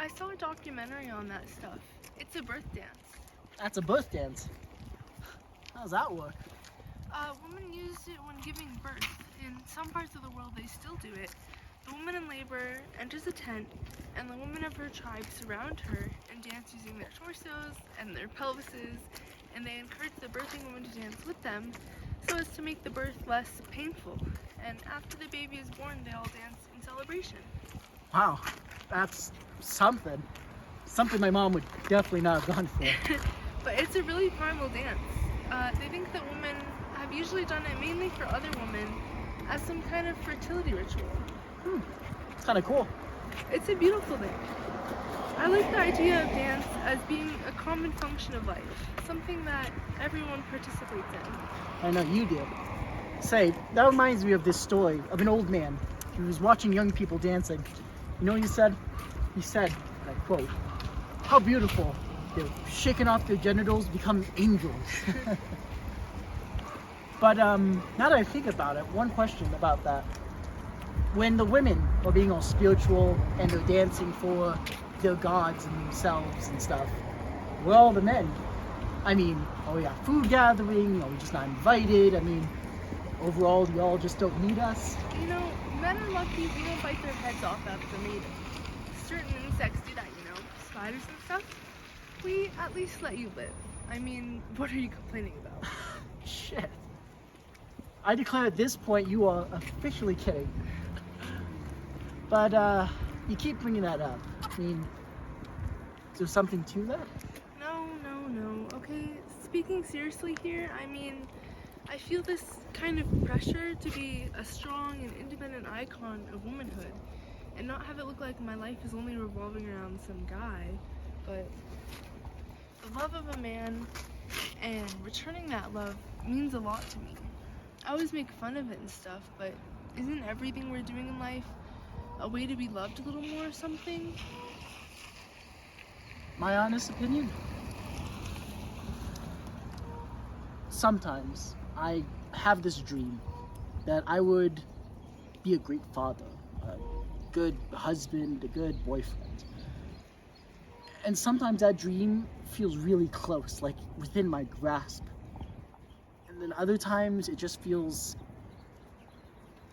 I saw a documentary on that stuff. It's a birth dance. That's a birth dance. How does that work? Women use it when giving birth. In some parts of the world, they still do it. The woman in labor enters a tent, and the women of her tribe surround her and dance using their torsos and their pelvises, and they encourage the birthing woman to dance with them so as to make the birth less painful. And after the baby is born, they all dance in celebration. Wow, that's something. Something my mom would definitely not have gone for. But it's a really primal dance. They think that women have usually done it mainly for other women as some kind of fertility ritual. It's kind of cool. It's a beautiful thing. I like the idea of dance as being a common function of life, something that everyone participates in. I know you do. Say, that reminds me of this story of an old man who was watching young people dancing. You know what he said? He said, and I quote, "How beautiful. They're shaking off their genitals, become angels." But now that I think about it, one question about that. When the women are being all spiritual and they're dancing for their gods and themselves and stuff, we're all the men. I mean, are we at food gathering? Are we just not invited? I mean, overall, y'all just don't need us? You know, men are lucky we don't bite their heads off after mating. Certain insects do that, you know, spiders and stuff. We at least let you live. I mean, what are you complaining about? Shit. I declare at this point you are officially kidding. But you keep bringing that up. I mean, is there something to that? No. Okay, speaking seriously here, I mean, I feel this kind of pressure to be a strong and independent icon of womanhood and not have it look like my life is only revolving around some guy, but the love of a man and returning that love means a lot to me. I always make fun of it and stuff, but isn't everything we're doing in life a way to be loved a little more or something? My honest opinion? Sometimes I have this dream that I would be a great father, a good husband, a good boyfriend. And sometimes that dream feels really close, like within my grasp. And then other times it just feels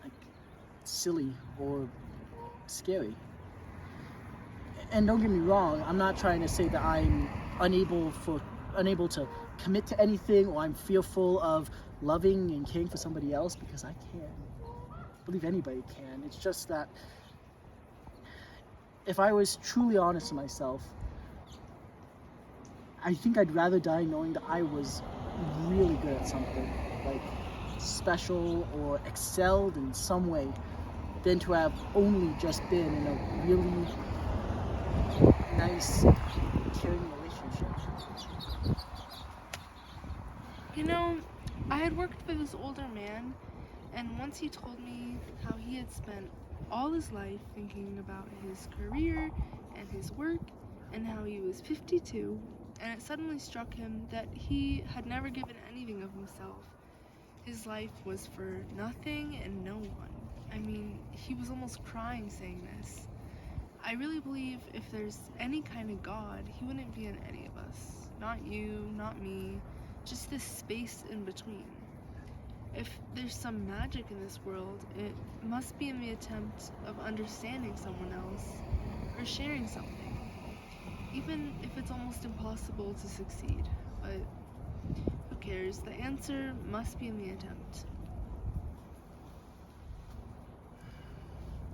like silly or scary. And don't get me wrong, I'm not trying to say that I'm unable to commit to anything, or I'm fearful of loving and caring for somebody else, because I can. I believe anybody can. It's just that if I was truly honest with myself, I think I'd rather die knowing that I was really good at something, like special or excelled in some way, than to have only just been in a really nice, caring relationship. You know, I had worked for this older man, and once he told me how he had spent all his life thinking about his career and his work, and how he was 52, and it suddenly struck him that he had never given anything of himself. His life was for nothing and no one. I mean, he was almost crying saying this. I really believe if there's any kind of God, he wouldn't be in any of us. Not you, not me, just this space in between. If there's some magic in this world, it must be in the attempt of understanding someone else or sharing something, even if it's almost impossible to succeed. But who cares? The answer must be in the attempt.